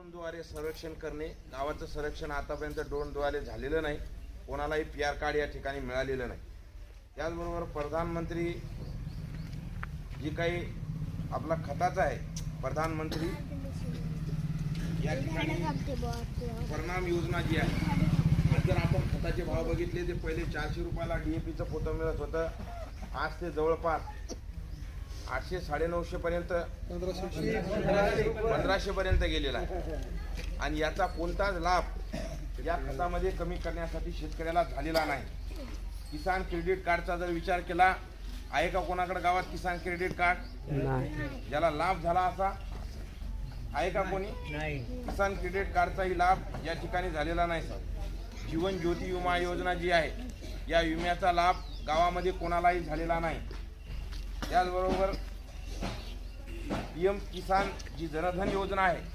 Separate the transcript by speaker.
Speaker 1: ड्रोनद्वारे संरक्षण करणे. गावाचं संरक्षण आतापर्यंत ड्रोनद्वारे झालेलं नाही. कोणालाही PR कार्ड या ठिकाणी मिळालेलं नाही. त्याचबरोबर प्रधानमंत्री जी काही आपला खताचा आहे, प्रधानमंत्री या ठिकाणी परिणाम योजना जी आहे, आज जर आपण खताचे भाव बघितले, ते पहिले 400 रुपयाला DAPचं पोतं मिळत होतं. आज ते जवळपास 800 950 पर्यंत 1500 पर्यंत गेलेला आहे. आणि याचा कोणताच लाभ या खतामध्ये कमी करण्यासाठी शेतकऱ्याला झालेला नाही. किसान क्रेडिट कार्डचा जर विचार केला, आहे का कोणाकडे गावात किसान क्रेडिट कार्ड? ज्याला लाभ झाला असा आहे का कोणी? किसान क्रेडिट कार्डचाही लाभ या ठिकाणी झालेला नाही. सर, जीवन ज्योती विमा योजना जी आहे, या विम्याचा लाभ गावामध्ये कोणालाही झालेला नाही. त्याचबरोबर PM किसान जी जनधन योजना आहे,